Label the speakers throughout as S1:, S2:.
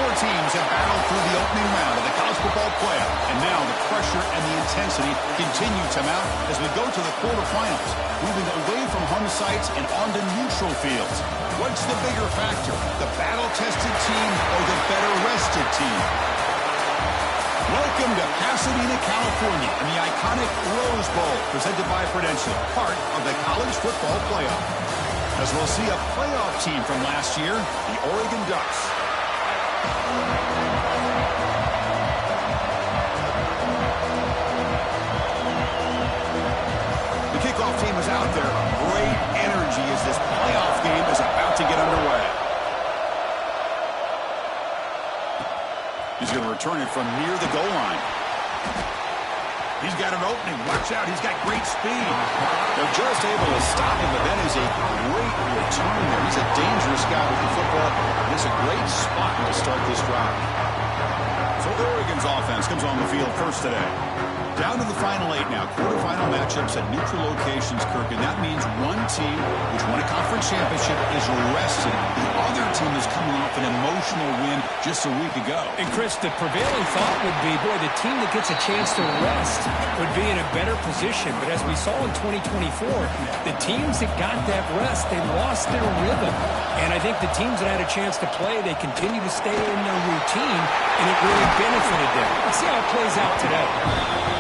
S1: Four teams have battled through the opening round of the college football playoff, and now the pressure and the intensity continue to mount as we go to the quarterfinals, moving away from home sites and onto neutral fields. What's the bigger factor, the battle-tested team or the better-rested team? Welcome to Pasadena, California, and the iconic Rose Bowl, presented by Prudential, part of the college football playoff. As we'll see a playoff team from last year, the Oregon Ducks. The kickoff team is out there. Great energy as this playoff game is about to get underway. He's going to return it from near the goal line. He's got an opening. Watch out. He's got great speed. They're just able to stop him, but that is a great return there. He's a dangerous guy with the football, and it's a great spot to start this drive. So Oregon's offense comes on the field first today. Down to the final 8 now. Quarterfinal matchups at neutral locations, Kirk, and that means one team which won a conference championship is rested. The other team is coming off an emotional win just a week ago.
S2: And, Chris, the prevailing thought would be, boy, the team that gets a chance to rest would be in a better position. But as we saw in 2024, the teams that got that rest, they lost their rhythm. And I think the teams that had a chance to play, they continue to stay in their routine, and it really benefited them. Let's see how it plays out today.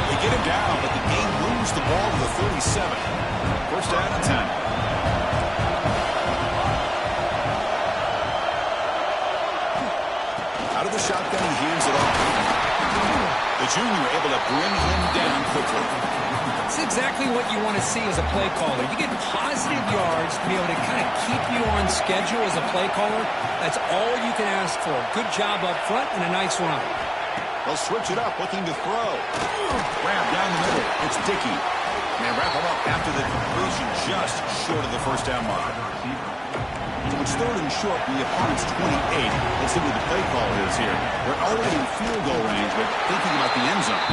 S1: They get him down, but the game moves the ball to the 37. First down and 10. Out of the shotgun, he hands it off. The junior able to bring him down quickly.
S2: It's exactly what you want to see as a play caller. You get positive yards to be able to kind of keep you on schedule as a play caller. That's all you can ask for. Good job up front and a nice run.
S1: They'll switch it up, looking to throw. Grab down the middle. It's Dickey. And they wrap him up after the completion just short of the first down mark. So it's third and short from the opponent's 28. Let's see what the play call is here. They're already in field goal range, but thinking about the end zone.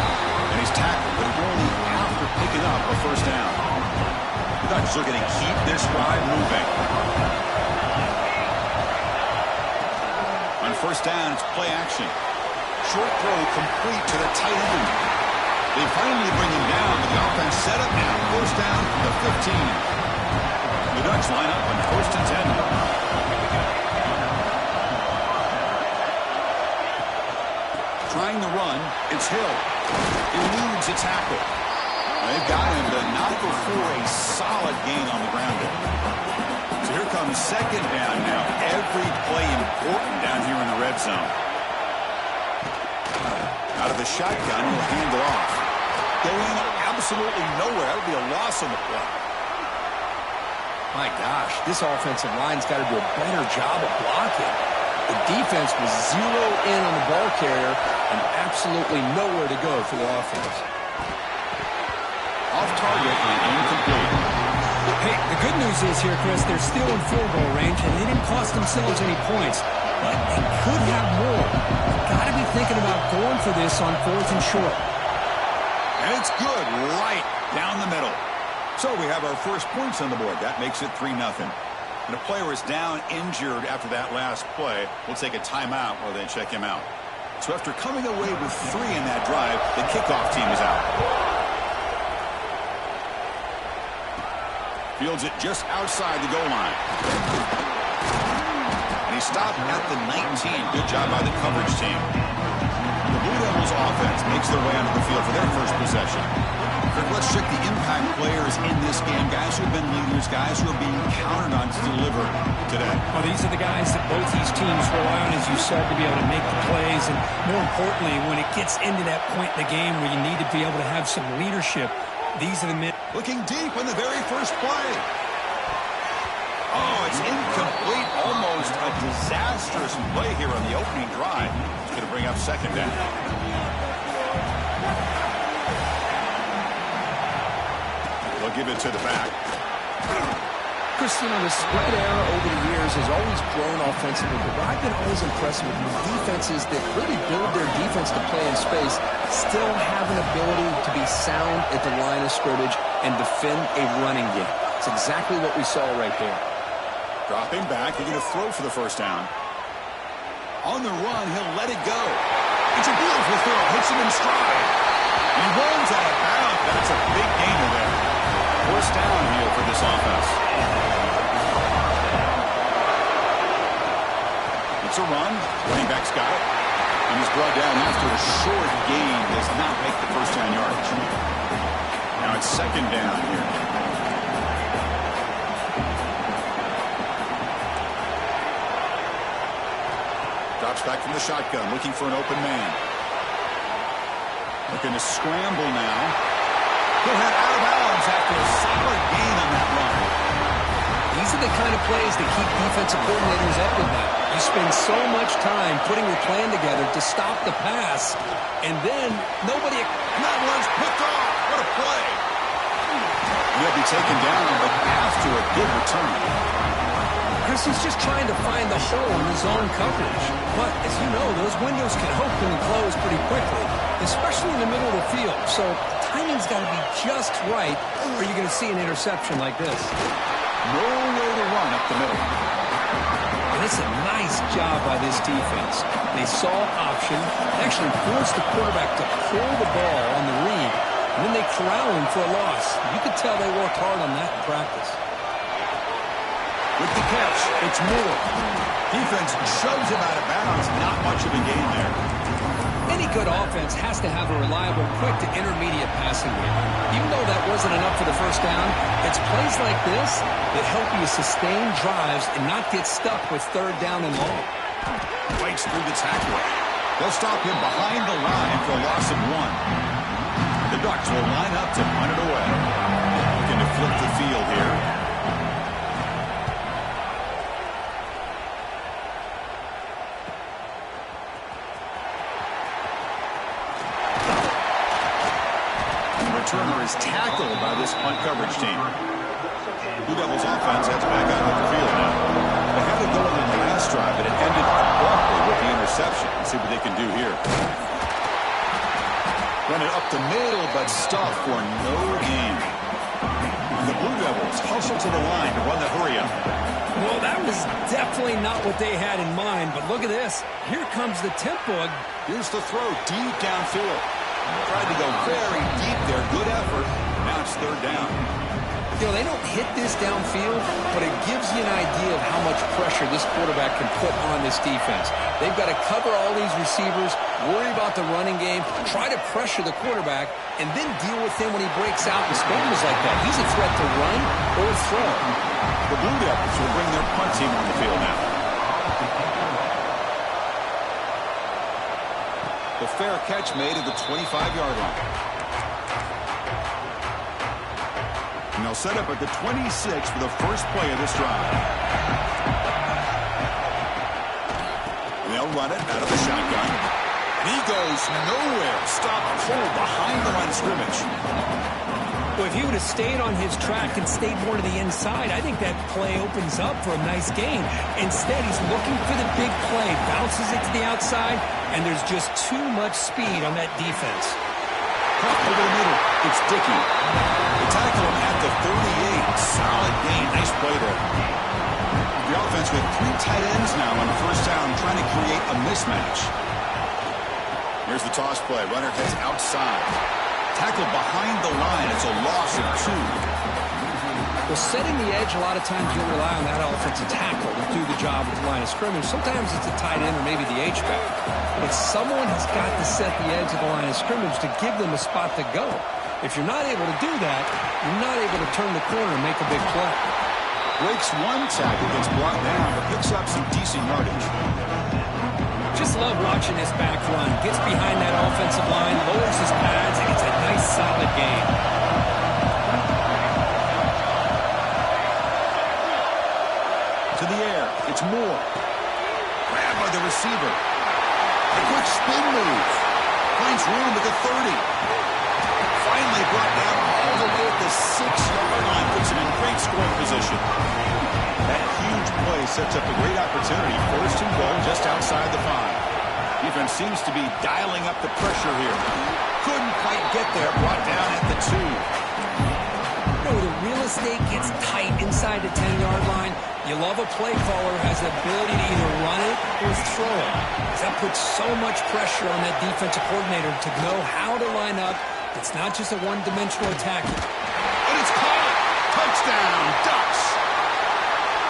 S1: And he's tackled, but only after picking up a first down. The Ducks are going to keep this drive moving. On first down, it's play action. Short throw complete to the tight end. They finally bring him down, but the offense set up now. First down to the 15. The Ducks line up on first and 10. Trying to run, it's Hill. Eludes a tackle. They've got him to not go for a solid gain on the ground there. So here comes second down now. Every play important down here in the red zone. Out of the shotgun, he'll hand it off. Going absolutely nowhere. That would be a loss on the play.
S3: My gosh, this offensive line's got to do a better job of blocking. The defense was zero in on the ball carrier and absolutely nowhere to go for the offense.
S1: Off target and incomplete.
S2: Hey, the good news is here, Chris, they're still in field goal range, and they didn't cost themselves any points. But they could have more. Got to be thinking about going for this on fourth and short.
S1: And it's good right down the middle. So we have our first points on the board. That makes it 3-0. And a player is down injured after that last play. We'll take a timeout while they check him out. So after coming away with 3 in that drive, the kickoff team is out. Fields it just outside the goal line. And he stopped at the 19. Good job by the coverage team. The Blue Devils offense makes their way onto the field for their first possession. Kirk, let's check the impact players in this game. Guys who have been leaders, guys who are being counted on to deliver today.
S2: Well, these are the guys that both these teams rely on, as you said, to be able to make the plays. And more importantly, when it gets into that point in the game where you need to be able to have some leadership, these are the men.
S1: Looking deep on the very first play. Oh, it's incomplete. Almost a disastrous play here on the opening drive. It's going to bring up second down. They'll give it to the back.
S3: Chris, you know, the spread era over the years has always grown offensively, but what I've been always impressed with is defenses that really build their defense to play in space still have an ability to be sound at the line of scrimmage and defend a running game. It's exactly what we saw right there.
S1: Dropping back, they're going to throw for the first down. On the run, he'll let it go. It's a beautiful throw. Hits him in stride. He runs out of bounds. That's a big gainer there. First down here for this offense. It's a run. Running back's got it. And he's brought down after a short gain. Does not make the first down yardage. Now it's second down here. Drops back from the shotgun, looking for an open man. Looking to scramble now. He'll head out of bounds after a solid gain on that run.
S3: These are the kind of plays that keep defensive coordinators up at night. You spend so much time putting your plan together to stop the pass, and then nobody...
S1: And that one's picked off. What a play. He'll be taken down, but after a good return.
S3: Chris, he's just trying to find the hole in his zone coverage. But, as you know, those windows can open and close pretty quickly, especially in the middle of the field. So timing's got to be just right, or you're going to see an interception like this.
S1: Nowhere to run up the middle.
S3: And it's a nice job by this defense. They saw option, actually forced the quarterback to pull the ball on the read, and then they corral him for a loss. You could tell they worked hard on that in practice.
S1: With the catch, it's Moore. Defense shoves him out of bounds. Not much of a gain there.
S3: Any good offense has to have a reliable, quick to intermediate passing game. Even though that wasn't enough for the first down, it's plays like this that help you sustain drives and not get stuck with third down and long.
S1: Fights through the tackle. They'll stop him behind the line for a loss of 1. The Ducks will line up to punt it away. Looking to flip the field here. Turner is tackled by this punt coverage team. Blue Devils offense heads back out of the field now. They had it going on the last drive, but it ended abruptly with the interception. Let's see what they can do here. Run it up the middle, but stuffed for no gain. And the Blue Devils hustle to the line to run the hurry up.
S2: Well, that was definitely not what they had in mind, but look at this. Here comes the tempo.
S1: Here's the throw deep downfield. Tried to go very deep there. Good effort. Now it's third down.
S3: You know, they don't hit this downfield, but it gives you an idea of how much pressure this quarterback can put on this defense. They've got to cover all these receivers, worry about the running game, try to pressure the quarterback, and then deal with him when he breaks out and scrambles like that. He's a threat to run or throw.
S1: The Blue Devils will bring their punt team on the field now. The fair catch made at the 25-yard line. And they'll set up at the 26 for the first play of this drive. And they'll run it out of the shotgun. And he goes nowhere. Stopped cold behind the line of scrimmage.
S2: Well, if he would have stayed on his track and stayed more to the inside, I think that play opens up for a nice gain. Instead, he's looking for the big play, bounces it to the outside, and there's just too much speed on that defense.
S1: Caught over the middle. It's Dickey. They tackle him at the 38. Solid gain. Nice play there. The offense with 3 tight ends now on first down, trying to create a mismatch. Here's the toss play. Runner heads outside. Tackled behind the line. It's a loss of 2.
S3: Well, setting the edge, a lot of times you'll rely on that offensive tackle to do the job at the line of scrimmage. Sometimes it's a tight end or maybe the H-back. But someone has got to set the edge of the line of scrimmage to give them a spot to go. If you're not able to do that, you're not able to turn the corner and make a big play.
S1: Breaks one tackle, gets brought down, but picks up some decent yardage.
S2: Just love watching this back run. Gets behind that offensive line, lowers his pads, and it's a nice, solid gain.
S1: To the air. It's Moore. Grabbed by the receiver. A quick spin move. Finds room at the 30. Finally brought down all the way at the 6-yard line. Puts him in great scoring position. That huge play sets up a great opportunity. First and goal just outside the 5. Defense seems to be dialing up the pressure here. Couldn't quite get there. Brought down at the 2.
S2: With a really estate gets tight inside the 10-yard line, you love a play caller who has the ability to either run it or throw it. That puts so much pressure on that defensive coordinator to know how to line up. It's not just a one-dimensional attack.
S1: And it's caught. Touchdown, Ducks.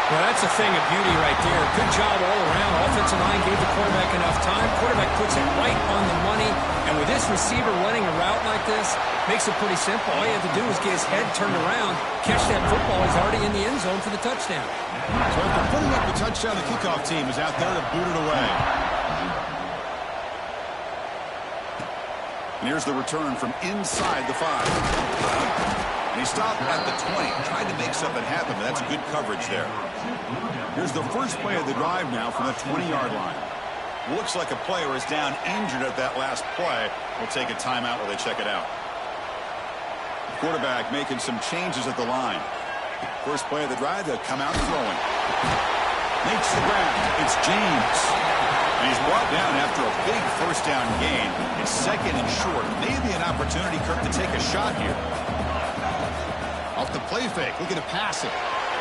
S2: Well, that's a thing of beauty right there. Good job all around. Offensive line gave the quarterback enough time. Quarterback puts it right on the money. And with this receiver running a route like this, makes it pretty simple. All you have to do is get his head turned around, catch that football. He's already in the end zone for the touchdown.
S1: So after putting up the touchdown, the kickoff team is out there to boot it away. And here's the return from inside the 5. And he stopped at the 20, tried to make something happen, but that's good coverage there. Here's the first play of the drive now from the 20-yard line. Looks like a player is down injured at that last play. We'll take a timeout while they check it out. Quarterback making some changes at the line. First play of the drive, they'll come out throwing. Makes the grab. It's James. And he's brought down after a big first down gain. It's second and short. Maybe an opportunity, Kirk, to take a shot here. Off the play fake, looking to pass it.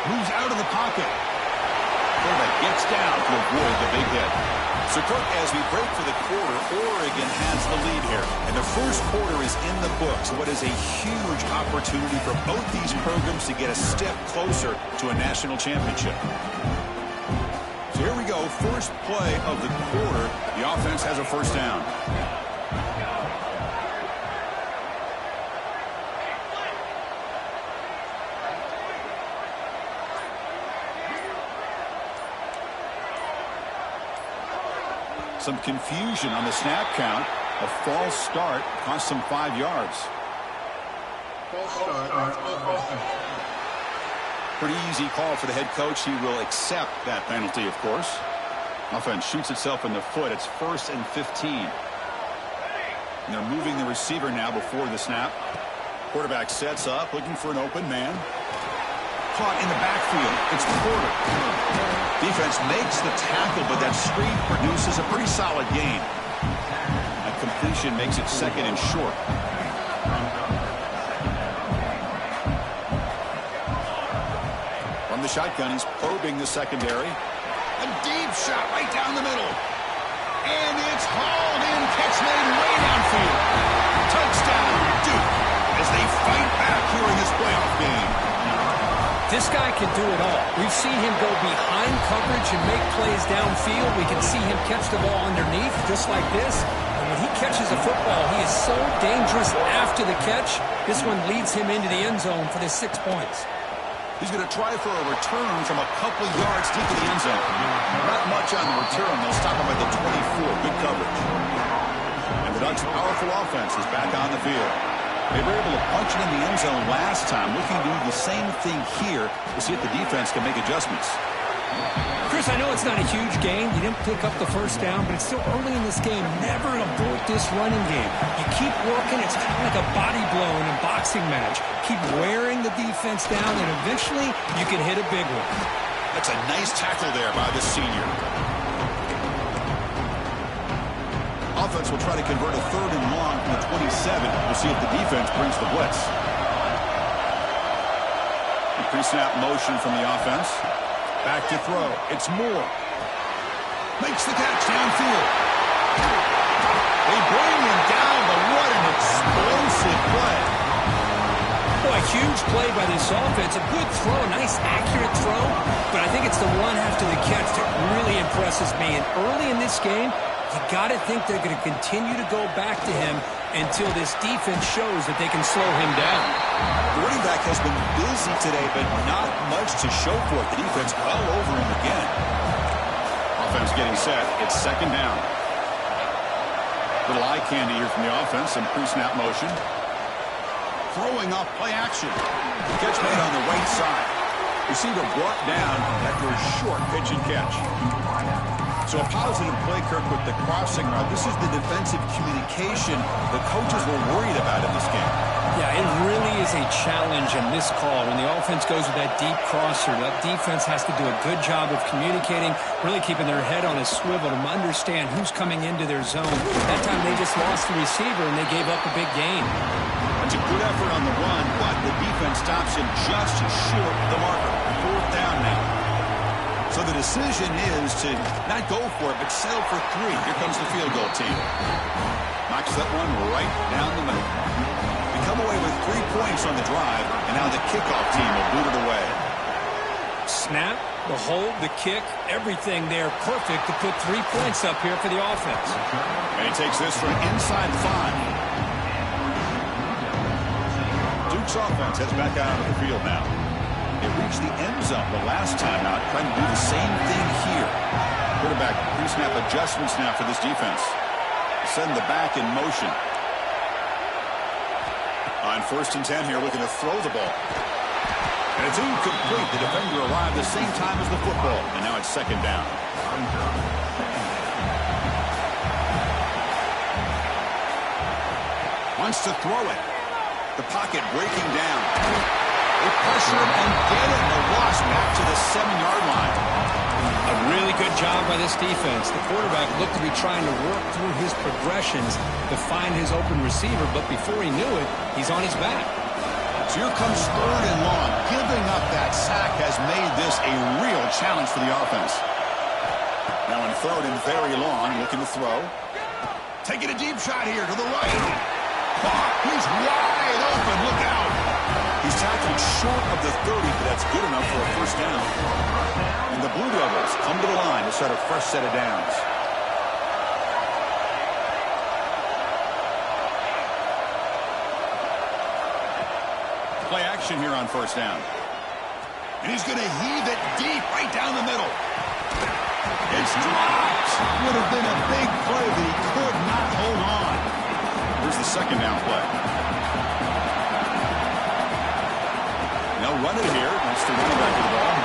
S1: Moves out of the pocket. Quarterback gets down to avoid the big hit. So, Kirk, as we break for the quarter, Oregon has the lead here. And the first quarter is in the books. What is a huge opportunity for both these programs to get a step closer to a national championship. So here we go, first play of the quarter. The offense has a first down. Some confusion on the snap count. A false start cost them 5 yards. Pretty easy call for the head coach. He will accept that penalty, of course. Offense shoots itself in the foot. It's 1st and 15. And they're moving the receiver now before the snap. Quarterback sets up, looking for an open man. Caught in the backfield. It's Porter. Defense makes the tackle, but that screen produces a pretty solid gain. That completion makes it second and short. From the shotgun, he's probing the secondary. A deep shot right down the middle. And it's hauled in. Catch made way downfield. Touchdown, Duke, as they fight back here in this playoff game.
S2: This guy can do it all. We've seen him go behind coverage and make plays downfield. We can see him catch the ball underneath, just like this. And when he catches a football, he is so dangerous after the catch. This one leads him into the end zone for the 6 points.
S1: He's going to try for a return from a couple yards deep in the end zone. Not much on the return. They'll stop him at the 24. Good coverage. And the Ducks' powerful offense is back on the field. They were able to punch it in the end zone last time. Looking to do the same thing here to see if the defense can make adjustments.
S2: Chris, I know it's not a huge gain. You didn't pick up the first down, but it's still early in this game. Never abort this running game. You keep working. It's kind of like a body blow in a boxing match. Keep wearing the defense down, and eventually you can hit a big one.
S1: That's a nice tackle there by the senior. Offense will try to convert a 3rd and long from the 27. We'll see if the defense brings the blitz. The pre-snap motion from the offense. Back to throw. It's Moore. Makes the catch downfield. They bring him down, but what an explosive play.
S2: Boy, huge play by this offense. A good throw, a nice accurate throw, but I think it's the one after the catch that really impresses me. And early in this game, you got to think they're going to continue to go back to him until this defense shows that they can slow him down.
S1: The running back has been busy today, but not much to show for it. The defense all over him again. Offense getting set. It's 2nd down. Little eye candy here from the offense. Some pre-snap motion. Throwing off play action. Catch made on the right side. Receiver brought down after a short pitch and catch. So a positive play, Kirk, with the crossing route. This is the defensive communication the coaches were worried about in this game.
S2: Yeah, it really is a challenge in this call. When the offense goes with that deep crosser, that defense has to do a good job of communicating, really keeping their head on a swivel to understand who's coming into their zone. That time they just lost the receiver and they gave up a big gain.
S1: That's a good effort pressure on the run, but the defense stops him just short of the marker. 4th down now. So the decision is to not go for it, but settle for 3. Here comes the field goal team. Knocks that one right down the middle. We come away with 3 points on the drive, and now the kickoff team will boot it away.
S2: Snap, the hold, the kick, everything there perfect to put 3 points up here for the offense.
S1: And he takes this from inside the 5. Duke's offense heads back out of the field now. They reached the end zone the last time out, trying to do the same thing here. Quarterback pre-snap adjustments now for this defense. Send the back in motion. On 1st and 10 here, looking to throw the ball. And it's incomplete. The defender arrived the same time as the football, and now it's 2nd down. Wants to throw it. The pocket breaking down. They pressure him and get it. The loss back to the 7-yard line.
S2: A really good job by this defense. The quarterback looked to be trying to work through his progressions to find his open receiver, but before he knew it, he's on his back.
S1: So here comes 3rd and long. Giving up that sack has made this a real challenge for the offense. Now on 3rd and very long, looking to throw. Taking a deep shot here to the right. He's wide open. Look out. He's tackled short of the 30, but that's good enough for a 1st down. And the Blue Devils come to the line to start a fresh set of downs. Play action here on 1st down. And he's going to heave it deep right down the middle. It's dropped. Would have been a big play, but he could not hold on. Here's the 2nd down play. They'll run it here. That's the running back of the ball.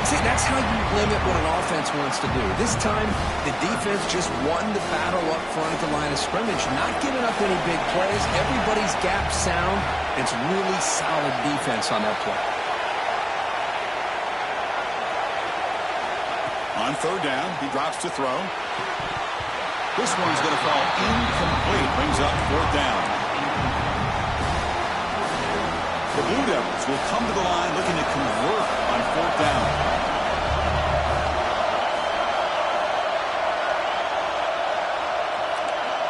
S3: See, that's how you limit what an offense wants to do. This time, the defense just won the battle up front at the line of scrimmage, not giving up any big plays. Everybody's gap sound. It's really solid defense on that play.
S1: On 3rd down, he drops to throw. This one's going to fall incomplete. Brings up 4th down. The Blue Devils will come to the line looking to convert on 4th down.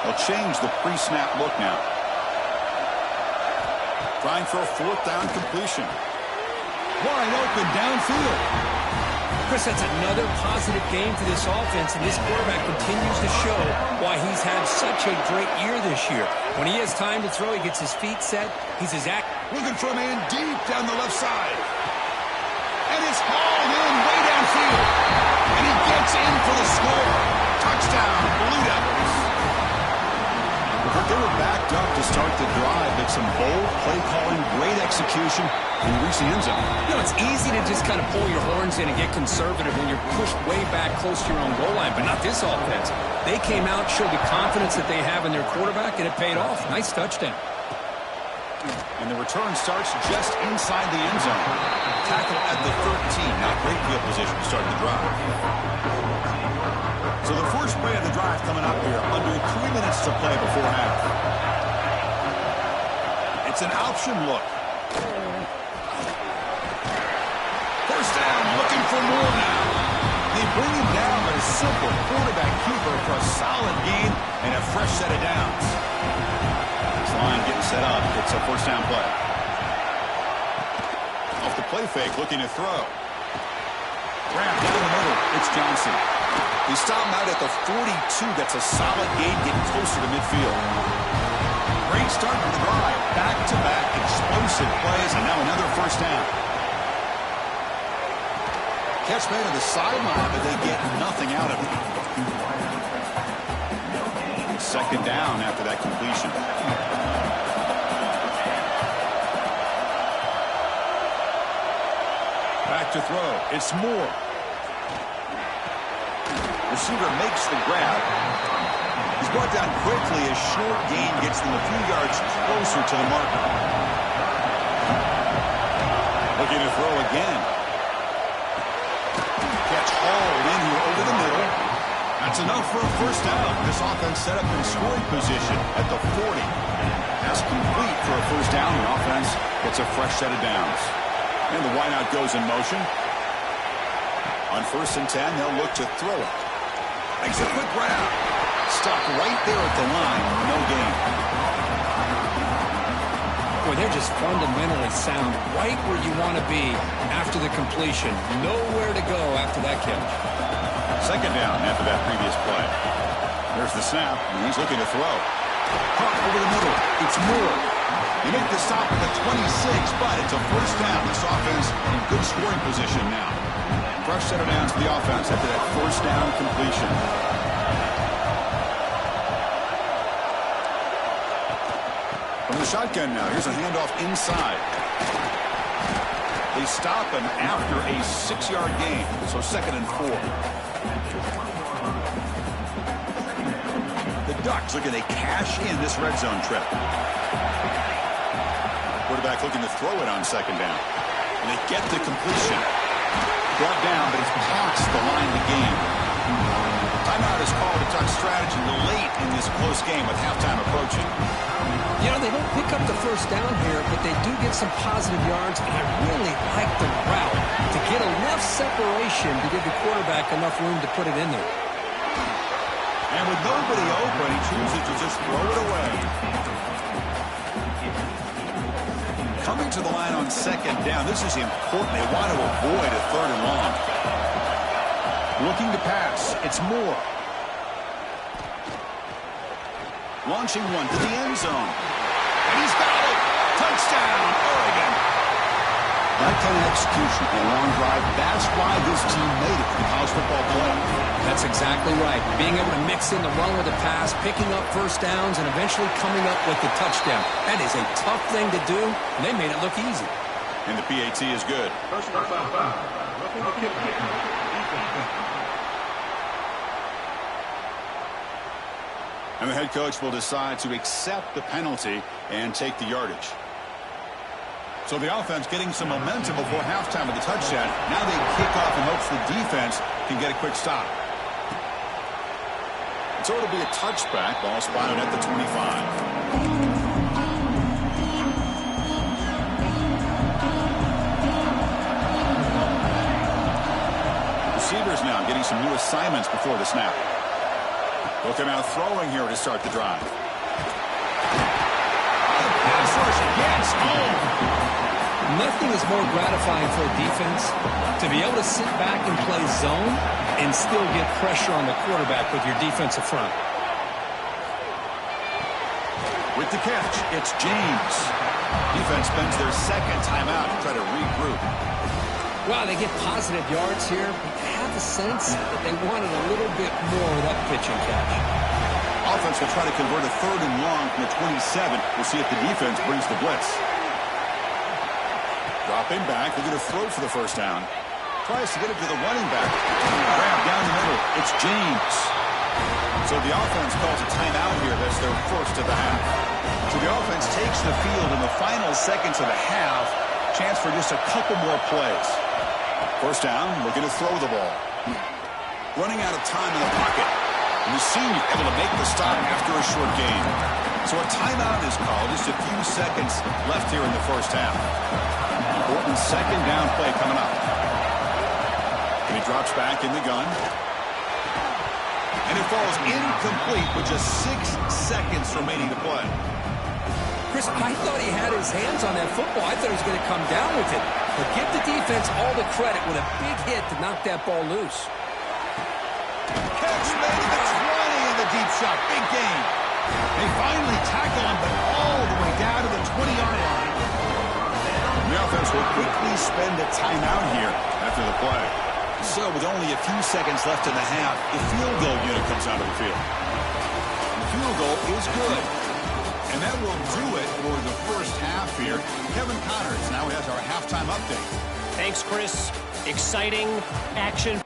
S1: They'll change the pre-snap look now. Trying for a 4th down completion. Wide open downfield.
S2: Chris, that's another positive game for this offense, and this quarterback continues to show why he's had such a great year this year. When he has time to throw, he gets his feet set. He's as active.
S1: Looking for a man deep down the left side. And it's hauled in way downfield. And he gets in for the score. Touchdown, Blue Devils. They were backed up to start the drive, but some bold play calling, great execution, and reach the end zone.
S2: You know, it's easy to just kind of pull your horns in and get conservative when you're pushed way back close to your own goal line, but not this offense. They came out, showed the confidence that they have in their quarterback, and it paid off. Nice touchdown.
S1: And the return starts just inside the end zone. Tackle at the 13. Not great field position to start the drive. So the first play of the drive coming up here. Under 3 minutes to play before half. It's an option look. First down, looking for more now. They bring him down, but a simple quarterback keeper for a solid gain and a fresh set of downs. This line getting set up. It's a 1st down play. Off the play fake, looking to throw. Grab down the middle. It's Johnson. He stopped him out at the 42. That's a solid gain, getting closer to midfield. Great start to the drive. Back-to-back explosive plays, and now another 1st down. Catch made on the sideline, but they get nothing out of it. 2nd down after that completion. Back to throw. It's Moore. Receiver makes the grab. He's brought down quickly. A short gain gets them a few yards closer to the marker. Looking to throw again. Catch hauled in here over the middle. That's enough for a 1st down. This offense set up in scoring position at the 40. Pass complete for a first down. The offense gets a fresh set of downs. And the wideout goes in motion. On 1st and 10, they'll look to throw it. Makes a quick grab. Stopped right there at the line. No gain.
S2: Boy, they're just fundamentally sound right where you want to be after the completion. Nowhere to go after that catch.
S1: 2nd down after that previous play. There's the snap, and he's looking to throw. Caught over the middle. It's Moore. They make the stop at the 26, but it's a first down. This offense in good scoring position now. Fresh set of downs for the offense after that first down completion. From the shotgun now, here's a handoff inside. They stop him after a 6-yard gain, so 2nd and 4. The Ducks looking to cash in this red zone trip. Quarterback looking to throw it on 2nd down. And they get the completion. Brought down, but he's past the line of the game. Timeout is called a Duck strategy late in this close game with halftime approaching.
S2: You know, they don't pick up the first down here, but they do get some positive yards, and I really like the route to get enough separation to give the quarterback enough room to put it in there.
S1: And with nobody open, he chooses to just throw it away. Coming to the line on 2nd down, this is important. They want to avoid a 3rd and long. Looking to pass, it's Moore. Launching one to the end zone. And he's got it! Touchdown, Oregon! That kind of execution and long drive, that's why this team made it to the college football playoff.
S2: That's exactly right. Being able to mix in the run with the pass, picking up first downs, and eventually coming up with the touchdown. That is a tough thing to do, and they made it look easy.
S1: And the PAT is good. And the head coach will decide to accept the penalty and take the yardage. So the offense getting some momentum before halftime with the touchdown. Now they kick off in hopes the defense can get a quick stop. So it'll be a touchback. Ball spotted at the 25. Receivers now getting some new assignments before the snap. Looking out throwing here to start the drive. Pass rush gets home.
S2: Nothing is more gratifying for a defense to be able to sit back and play zone and still get pressure on the quarterback with your defensive front.
S1: With the catch, it's James. Defense spends their 2nd timeout to try to regroup.
S2: Wow, they get positive yards here, but I have the sense that they wanted a little bit more of that pitch and catch.
S1: Offense will try to convert a 3rd and long from the 27. We'll see if the defense brings the blitz. Dropping back, they're going to throw for the first down. Tries to get it to the running back. Grab down the middle. It's James. So the offense calls a timeout here. That's their first of the half. So the offense takes the field in the final seconds of the half. Chance for just a couple more plays. First down, looking to throw the ball. Running out of time in the pocket. And the senior able to make the stop after a short gain. So a timeout is called. Just a few seconds left here in the first half. Important 2nd down play coming up. And he drops back in the gun. And it falls incomplete with just 6 seconds remaining to play.
S2: Chris, I thought he had his hands on that football. I thought he was going to come down with it. But give the defense all the credit with a big hit to knock that ball loose.
S1: Catch made at the 20 in the deep shot. Big gain. They finally tackle him, but all the way down to the 20-yard line. The offense will quickly spend a timeout here after the play. So with only a few seconds left in the half, the field goal unit comes out of the field. The field goal is good. And that will do it for the first half here. Kevin Connors now has our halftime update.
S4: Thanks, Chris. Exciting action.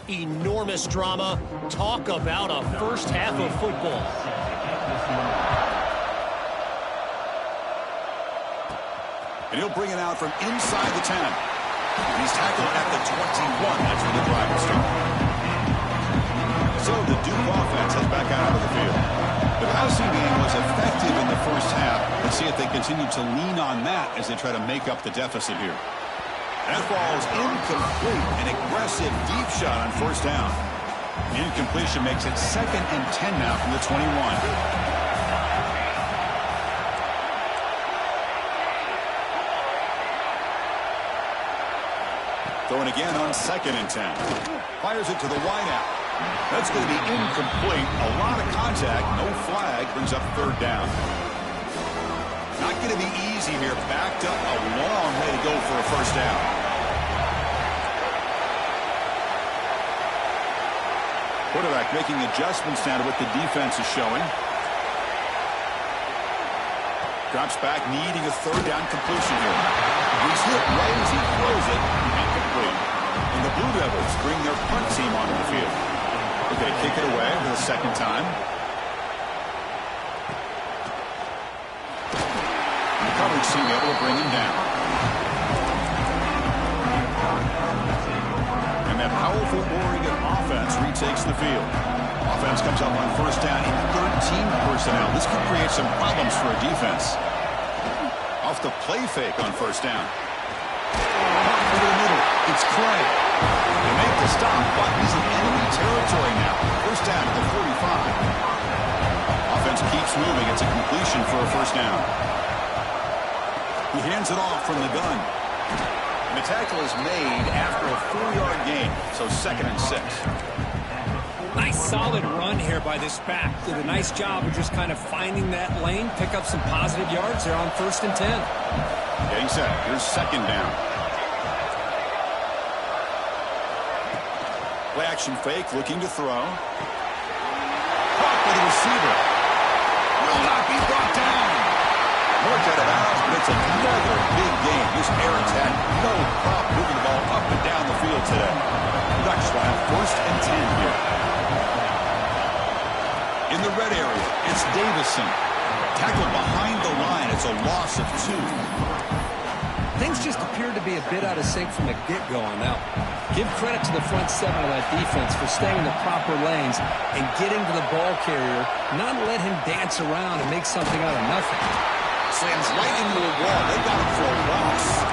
S4: enormous drama. Talk about a first half of football.
S1: And he'll bring it out from inside the 10. He's tackled at the 21. That's where the drive will start. So the Duke offense heads back out of the field. The passing game was effective in the first half. Let's see if they continue to lean on that as they try to make up the deficit here. That ball's incomplete. An aggressive deep shot on first down. Incompletion makes it 2nd and 10 now from the 21. Throwing again on 2nd and 10. Fires it to the wideout. That's going to be incomplete. A lot of contact. No flag. Brings up 3rd down. Not going to be easy here. Backed up a long way to go for a first down. Quarterback making adjustments now to what the defense is showing. Drops back, needing a 3rd down completion here. He's hit right as he throws it. Incomplete. And the Blue Devils bring their punt team onto the field. They're going to kick it away for the 2nd time. And the coverage team able to bring him down. And that powerful Oregon offense retakes the field. Offense comes up on first down in 13 personnel. This could create some problems for a defense. Off the play fake on first down. Over the middle, it's Clay. They make the stop, but he's in enemy territory now. First down at the 45. Offense keeps moving. It's a completion for a first down. He hands it off from the gun. And the tackle is made after a 4-yard gain, so 2nd and 6.
S2: Nice solid run here by this back. Did a nice job of just kind of finding that lane, pick up some positive yards there on 1st and 10.
S1: Getting set. Here's 2nd down. Play action fake, looking to throw. Caught by the receiver. Will not be brought down. Worked out of bounds, but it's another big game. This Aaron's had no problem moving the ball up and down the field today. The Ducks will have 1st and 10 here. In the red area, it's Davison. Tackled behind the line. It's a loss of 2.
S3: Things just appeared to be a bit out of sync from the get-go on that one. Give credit to the front 7 of that defense for staying in the proper lanes and getting to the ball carrier, not let him dance around and make something out of nothing.
S1: Slams right into the wall. They got him for a loss.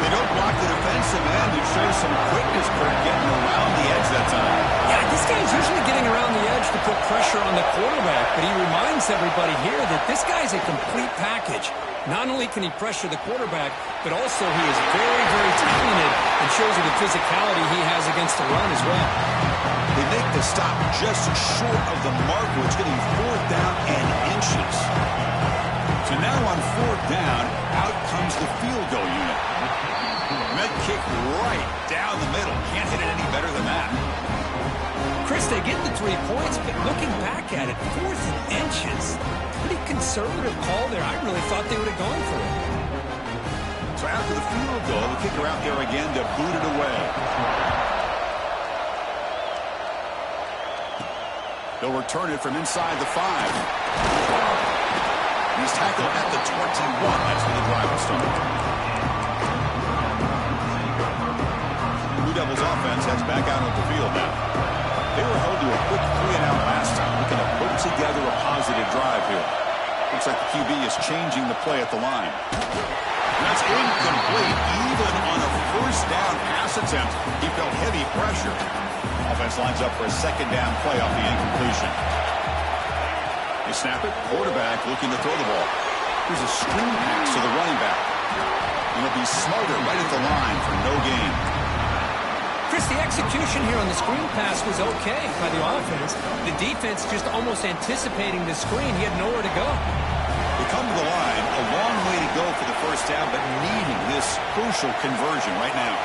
S1: They don't block the defensive end. It shows some quickness, Kurt, getting around the edge that time.
S2: Yeah, this guy's usually getting around the edge to put pressure on the quarterback, but he reminds everybody here that this guy's a complete package. Not only can he pressure the quarterback, but also he is very, very talented and shows you the physicality he has against the run as well.
S1: They make the stop just short of the marker. It's getting 4th down and inches. So now on 4th down, out comes the field goal unit. Med kick right down the middle. Can't hit it any better than that.
S2: Chris, they get the 3 points, but looking back at it, 4th and inches. Pretty conservative call there. I really thought they would have gone for it.
S1: So after the field goal, the kicker out there again to boot it away. They'll return it from inside the 5. He's tackled at the 21. That's where the drive will start. Blue Devils offense heads back out on the field now. They were held to a quick 3-and-out last time, looking to put together a positive drive here. Looks like the QB is changing the play at the line. And that's incomplete. Even on a first down pass attempt, he felt heavy pressure. Offense lines up for a 2nd down play off the incompletion. They snap it. Quarterback looking to throw the ball. Here's a screen pass to the running back. And he'll be smarter right at the line for no gain.
S2: Chris, the execution here on the screen pass was okay by the offense. The defense just almost anticipating the screen. He had nowhere to go.
S1: They come to the line, a long way to go for the first down, but needing this crucial conversion right now.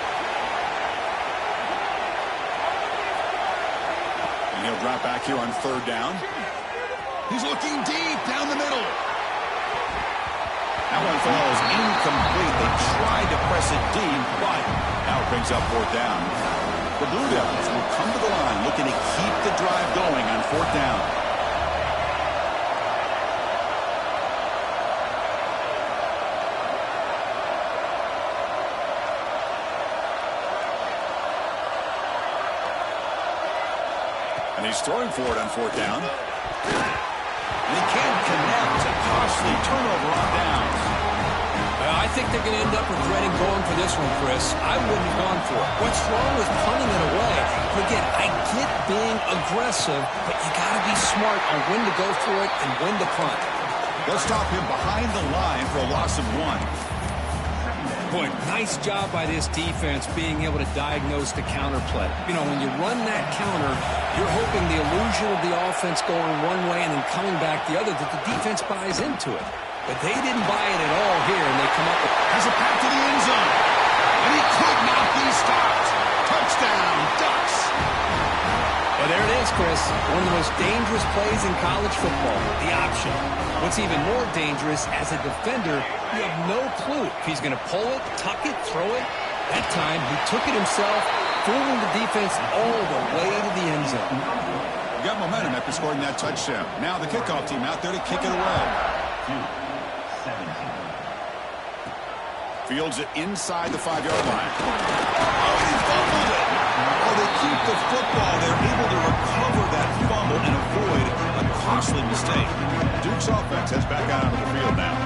S1: And he'll drop back here on 3rd down. He's looking deep down the middle. That one falls incomplete. They tried to press it deep, but now it brings up 4th down. The Blue Devils will come to the line looking to keep the drive going on 4th down. And he's throwing for it on 4th down. And he can't connect. A costly turnover on downs.
S3: I think they're going to end up regretting going for this one, Chris. I wouldn't have gone for it. What's wrong with punting it away? Again, I get being aggressive, but you got to be smart on when to go for it and when to punt.
S1: They'll stop him behind the line for a loss of 1.
S3: Boy, nice job by this defense being able to diagnose the counter play. You know, when you run that counter, you're hoping the illusion of the offense going one way and then coming back the other, that the defense buys into it. But they didn't buy it at all here, and they come up with...
S1: Has a pass to the end zone. And he could not be stopped. Touchdown, Ducks.
S3: Well, there it is, Chris. One of the most dangerous plays in college football, the option. What's even more dangerous, as a defender, you have no clue if he's going to pull it, tuck it, throw it. That time, he took it himself, fooling the defense all the way to the end zone.
S1: We got momentum after scoring that touchdown. Now the kickoff team out there to kick it away. Fields it inside the 5-yard line. Oh, he fumbled it. Oh, they keep the football. They're able to recover that fumble and avoid a costly mistake. Duke's offense heads back out onto the field now.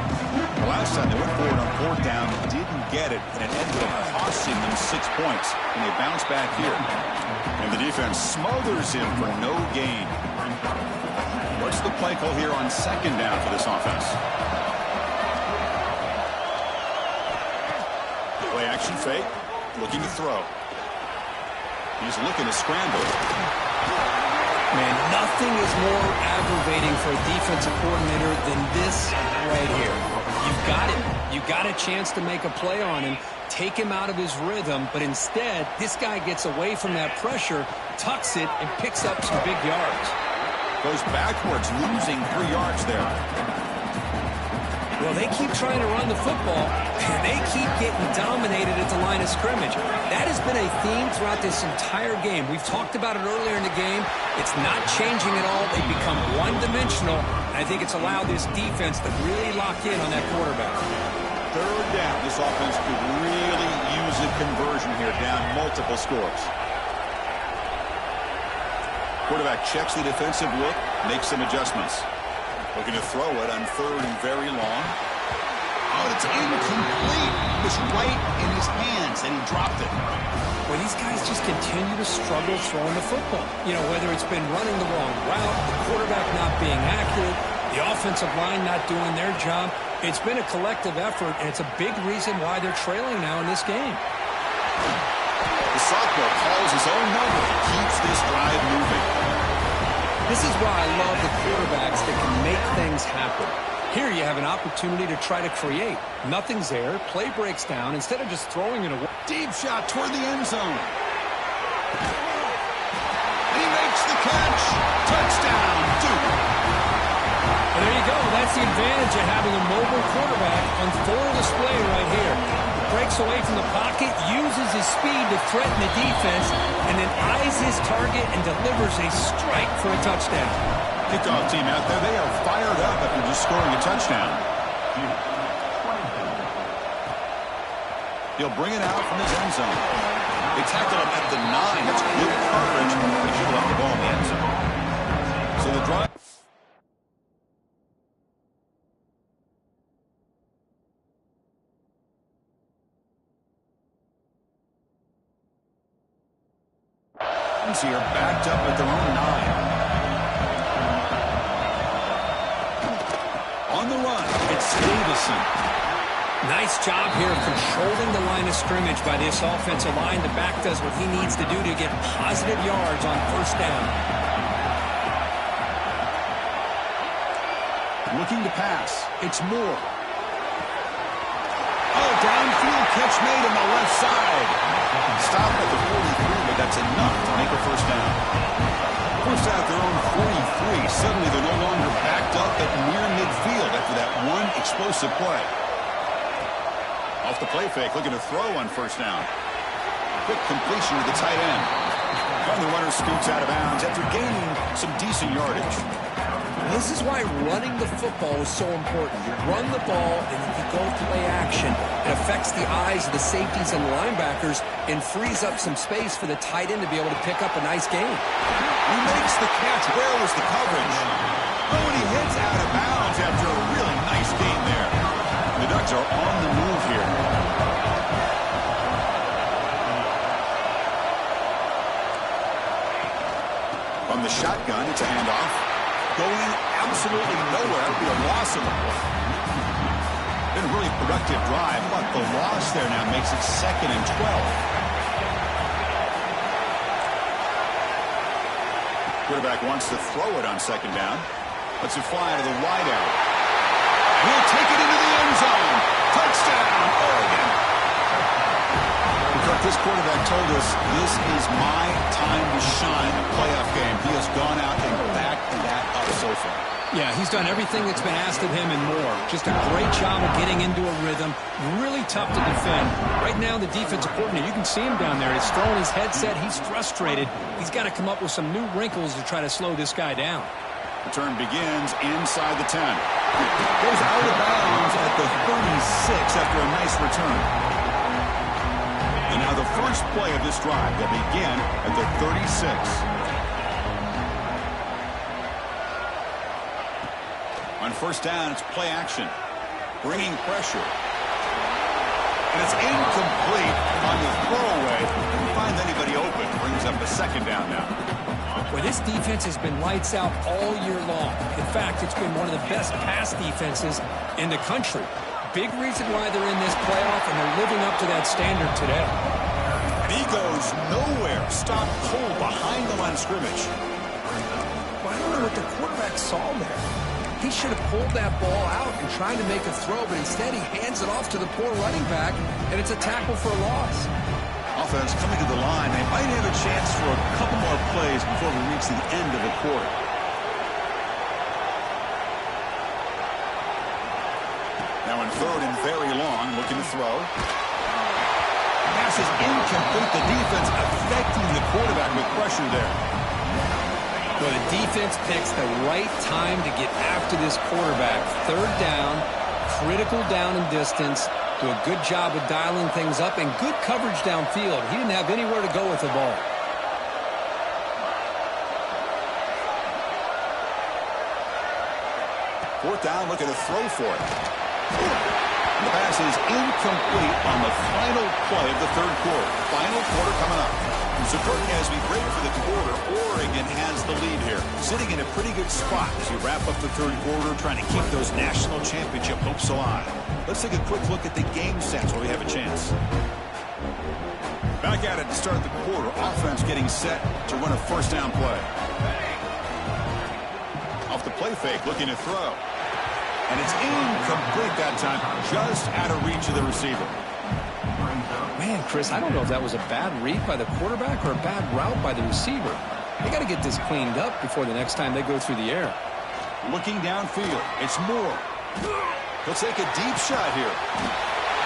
S1: The last time they went forward on 4th down, didn't get it, and it ended up costing them 6 points. And they bounce back here. And the defense smothers him for no gain. What's the play call here on 2nd down for this offense? Play action fake, looking to throw. He's looking to scramble.
S3: Man, nothing is more aggravating for a defensive coordinator than this right here. You've got it. You got a chance to make a play on him, take him out of his rhythm, but instead, this guy gets away from that pressure, tucks it, and picks up some big yards.
S1: Goes backwards, losing 3 yards there.
S3: Well, they keep trying to run the football, and they keep getting dominated at the line of scrimmage. That has been a theme throughout this entire game. We've talked about it earlier in the game. It's not changing at all. They've become one-dimensional, and I think it's allowed this defense to really lock in on that quarterback.
S1: 3rd down. This offense could really use a conversion here, down multiple scores. Quarterback checks the defensive look, makes some adjustments. Looking to throw it on 3rd and very long. Oh, it's incomplete. It was right in his hands, and he dropped it.
S3: Well, these guys just continue to struggle throwing the football. You know, whether it's been running the wrong route, the quarterback not being accurate, the offensive line not doing their job. It's been a collective effort, and it's a big reason why they're trailing now in this game.
S1: The sophomore calls his own number and keeps this drive moving.
S3: This is why I love the quarterbacks that can make things happen. Here you have an opportunity to try to create. Nothing's there. Play breaks down. Instead of just throwing it away.
S1: Deep shot toward the end zone. He makes the catch. Touchdown, Duke.
S3: And there you go. That's the advantage of having a mobile quarterback on full display right here. Breaks away from the pocket, uses his speed to threaten the defense, and then eyes his target and delivers a strike for a touchdown.
S1: Kickoff team out there, they are fired up after just scoring a touchdown. He'll bring it out from his end zone. They tackle him at the 9. That's good coverage. They should have left the ball in the end zone. So the drive... here backed up at their own 9. On the run, it's Davison.
S3: Nice job here of controlling the line of scrimmage by this offensive line. The back does what he needs to do to get positive yards on 1st down.
S1: Looking to pass. It's Moore. Oh, downfield catch made on the left side. Stop at the 43, but that's enough to make a 1st down. First out their own 43. Suddenly they're no longer backed up at near midfield after that one explosive play. Off the play fake, looking to throw on 1st down. Quick completion to the tight end. And the runner scoots out of bounds after gaining some decent yardage.
S3: This is why running the football is so important. You run the ball, and if you go play action, it affects the eyes of the safeties and linebackers and frees up some space for the tight end to be able to pick up a nice gain.
S1: He makes the catch. Where was the coverage? Oh, and he hits out of bounds after a really nice gain there. The Ducks are on the move here. From the shotgun, it's a handoff. Going absolutely nowhere. It'll be a loss of the play. Been a really productive drive, but the loss there now makes it 2nd and 12. Quarterback wants to throw it on 2nd down. Lets it fly to the wideout. He'll take it into the end zone. Touchdown, Oregon. Kirk, this quarterback told us this is my time to shine, a playoff game. He has gone out and backed that up so far.
S2: Yeah, he's done everything that's been asked of him and more. Just a great job of getting into a rhythm. Really tough to defend. Right now, the defensive coordinator, you can see him down there. He's throwing his headset. He's frustrated. He's got to come up with some new wrinkles to try to slow this guy down.
S1: Return begins inside the 10. Goes out of bounds at the 36 after a nice return. And now the first play of this drive will begin at the 36. On 1st down, it's play action. Bringing pressure. And it's incomplete on the throwaway. Didn't find anybody open. Brings up a 2nd down now.
S2: Well, this defense has been lights out all year long. In fact, it's been one of the best pass defenses in the country. Big reason why they're in this playoff, and they're living up to that standard today.
S1: And he goes nowhere. Stop cold behind the line of scrimmage.
S3: Well, I don't know what the quarterback saw there. He should have pulled that ball out and tried to make a throw, but instead he hands it off to the poor running back, and it's a tackle for a loss.
S1: Offense coming to the line. They might have a chance for a couple more plays before we reach the end of the quarter. Now in 3rd and very long, looking to throw. Pass is incomplete. The defense affecting the quarterback with pressure there.
S2: Well, the defense picks the right time to get after this quarterback. 3rd down, critical down and distance. Do a good job of dialing things up and good coverage downfield. He didn't have anywhere to go with the ball.
S1: 4th down, looking to throw for it. The pass is incomplete on the final play of the 3rd quarter. Final quarter coming up. So, Kirk, as we break for the quarter, Oregon has the lead here. Sitting in a pretty good spot as we wrap up the 3rd quarter, trying to keep those national championship hopes alive. Let's take a quick look at the game stats while we have a chance. Back at it to start the quarter. Offense getting set to run a 1st down play. Off the play fake, looking to throw. And it's incomplete that time, just out of reach of the receiver.
S2: Man, Chris, I don't know if that was a bad read by the quarterback or a bad route by the receiver. They got to get this cleaned up before the next time they go through the air.
S1: Looking downfield, it's Moore. He'll take a deep shot here.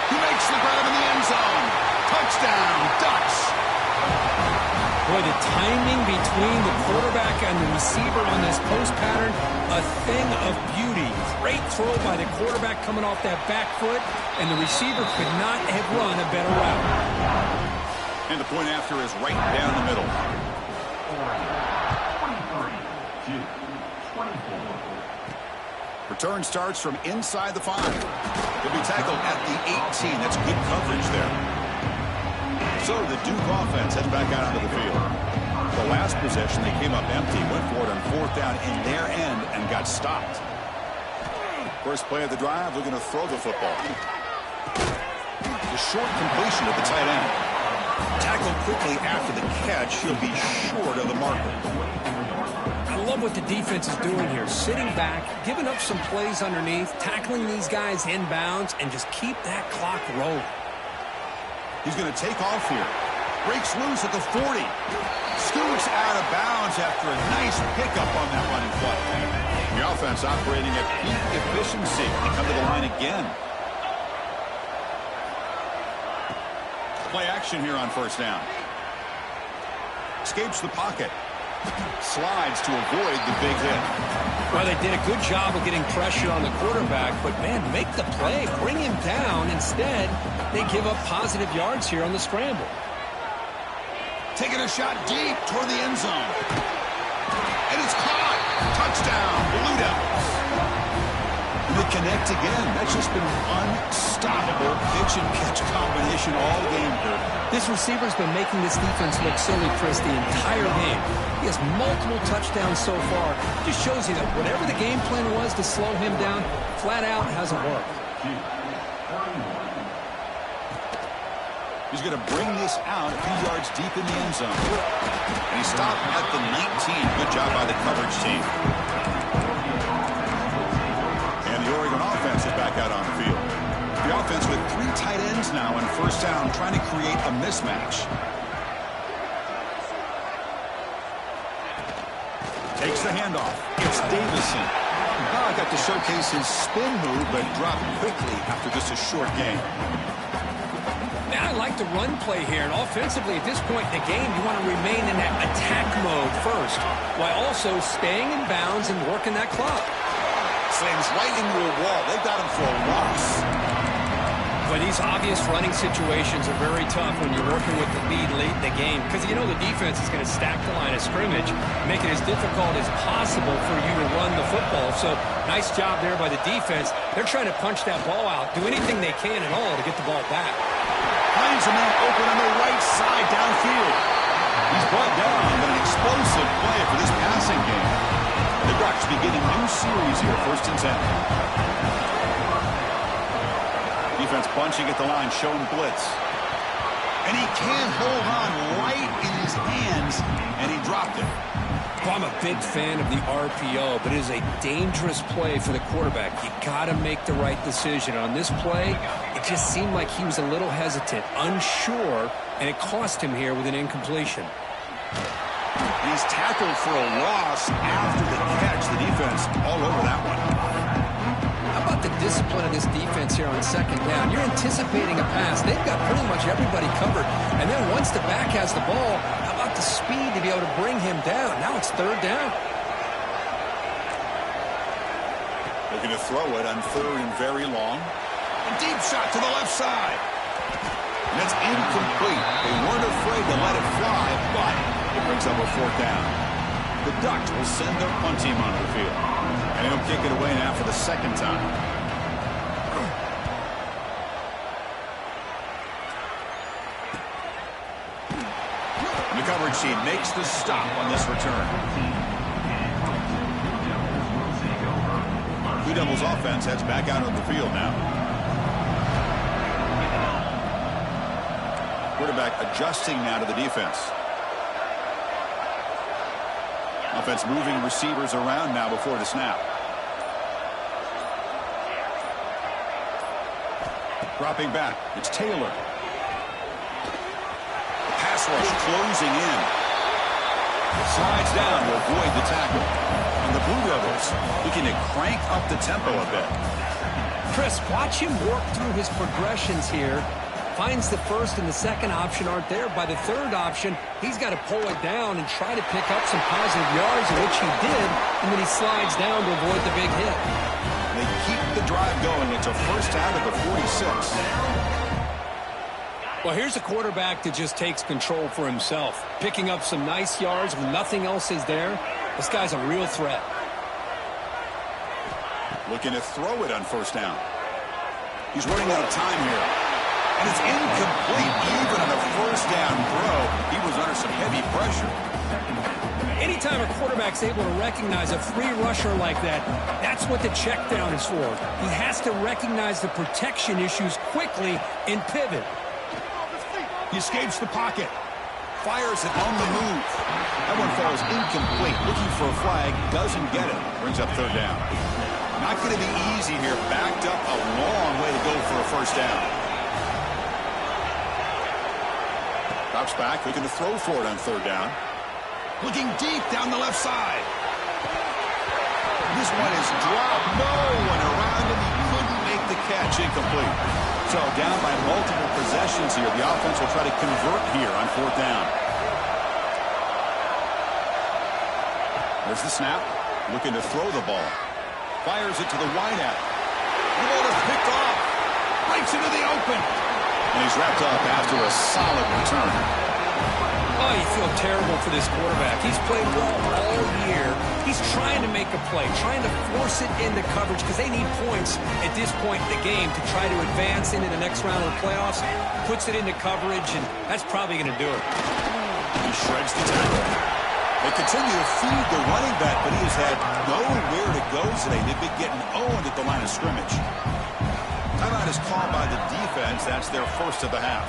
S1: He makes the grab in the end zone. Touchdown, Ducks.
S2: Boy, the timing between the quarterback and the receiver on this post pattern, a thing of beauty. Great throw by the quarterback coming off that back foot, and the receiver could not have run a better route.
S1: And the point after is right down the middle. Return starts from inside the 5. He'll be tackled at the 18. That's good coverage there. So the Duke offense heads back out onto the field. The last possession, they came up empty, went for it on 4th down in their end and got stopped. First play of the drive, they're going to throw the football. The short completion of the tight end. Tackled quickly after the catch, he'll be short of the marker.
S2: I love what the defense is doing here. Sitting back, giving up some plays underneath, tackling these guys inbounds, and just keep that clock rolling.
S1: He's going to take off here. Breaks loose at the 40. Scoots out of bounds after a nice pickup on that running play. The offense operating at peak efficiency. They come to the line again. Play action here on first down. Escapes the pocket. Slides to avoid the big hit.
S2: Well, they did a good job of getting pressure on the quarterback, but, man, make the play. Bring him down. Instead, they give up positive yards here on the scramble.
S1: Taking a shot deep toward the end zone. And it's caught. Touchdown, Blue Devils. They connect again. That's just been unstoppable pitch-and-catch combination all game here.
S2: This receiver's been making this defense look silly, Chris, the entire game. He has multiple touchdowns so far. Just shows you that whatever the game plan was to slow him down, flat out hasn't worked.
S1: He's going to bring this out a few yards deep in the end zone. And he stopped at the 19. Good job by the coverage team. And the Oregon offense is back out on the field. The offense with 3 tight ends now on first down, trying to create a mismatch. Takes the handoff. It's Davison. Now got to showcase his spin move, but dropped quickly after just a short game.
S2: I like the run play here, and offensively at this point in the game, you want to remain in that attack mode first, while also staying in bounds and working that clock.
S1: Slams right into a wall. They've got him for a loss.
S2: But these obvious running situations are very tough when you're working with the lead late in the game, because you know the defense is going to stack the line of scrimmage, make it as difficult as possible for you to run the football. So nice job there by the defense. They're trying to punch that ball out, do anything they can at all to get the ball back.
S1: Finds a man open on the right side downfield. He's brought down, but an explosive play for this passing game. The Ducks begin a new series here, 1st and 10. Defense bunching at the line, showing blitz. And he can't hold on right in his hands, and he dropped it.
S2: Well, I'm a big fan of the RPO, but it is a dangerous play for the quarterback. You got to make the right decision. On this play, it just seemed like he was a little hesitant, unsure, and it cost him here with an incompletion.
S1: He's tackled for a loss after the catch. The defense all over that one.
S2: How about the discipline of this defense here on 2nd down? You're anticipating a pass. They've got pretty much everybody covered. And then once the back has the ball, how about the speed to be able to bring him down? Now it's 3rd down.
S1: Looking to throw it on 3rd and very long. A deep shot to the left side. And that's incomplete. They weren't afraid to let it fly, but it brings up a 4th down. The Ducks will send their punt team onto the field. And he'll kick it away now for the 2nd time. And the coverage team makes the stop on this return. Blue Devils offense heads back out on the field now. Quarterback adjusting now to the defense. Offense moving receivers around now before the snap. Dropping back. It's Taylor. The pass rush closing in. Slides down to avoid the tackle. And the Blue Devils looking to crank up the tempo a bit.
S2: Chris, watch him work through his progressions here. Finds the 1st and the 2nd option aren't there. By the 3rd option, he's got to pull it down and try to pick up some positive yards, which he did, and then he slides down to avoid the big hit.
S1: They keep the drive going. It's a first down at the 46.
S2: Well, here's a quarterback that just takes control for himself, picking up some nice yards when nothing else is there. This guy's a real threat.
S1: Looking to throw it on 1st down. He's running out of time here. And it's incomplete. Even on a 1st down throw, he was under some heavy pressure.
S2: Anytime a quarterback's able to recognize a free rusher like that, that's what the check down is for. He has to recognize the protection issues quickly and pivot.
S1: He escapes the pocket. Fires it on the move. That one falls incomplete. Looking for a flag. Doesn't get it. Brings up 3rd down. Not going to be easy here. Backed up a long way to go for a 1st down. Drops back, looking to throw for it on 3rd down. Looking deep down the left side. This one is dropped. No one around him. He couldn't make the catch. Incomplete. So down by multiple possessions here. The offense will try to convert here on 4th down. There's the snap. Looking to throw the ball. Fires it to the wideout. The ball is picked off. Breaks into the open. And he's wrapped up after a solid return.
S2: Oh, you feel terrible for this quarterback. He's played well all year. He's trying to make a play, trying to force it into coverage because they need points at this point in the game to try to advance into the next round of the playoffs. Puts it into coverage, and that's probably going to do it.
S1: He shreds the tackle. They continue to feed the running back, but he has had nowhere to go today. They've been getting owned at the line of scrimmage. Timeout is called by the defense. That's their first of the half.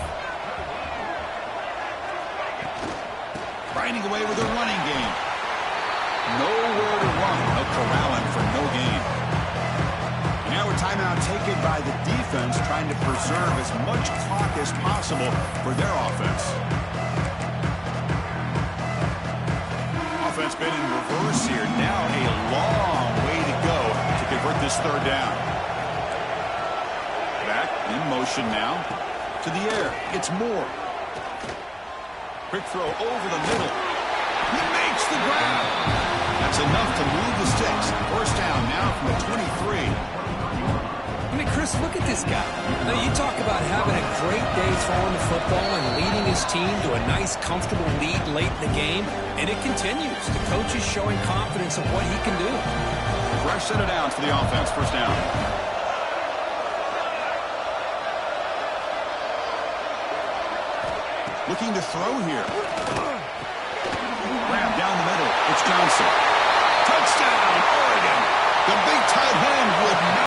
S1: Grinding away with a running game. Nowhere to run. They'll corral him for no gain. And now a timeout taken by the defense, trying to preserve as much clock as possible for their offense. Offense been in reverse here. Now a long way to go to convert this 3rd down. Back in motion now to the air. It's Moore. Quick throw over the middle. He makes the grab. That's enough to move the sticks. 1st down now from the 23.
S2: I mean, Chris, look at this guy. Now, you talk about having a great day throwing the football and leading his team to a nice, comfortable lead late in the game, and it continues. The coach is showing confidence of what he can do.
S1: Fresh set of downs for the offense. 1st down. Looking to throw here.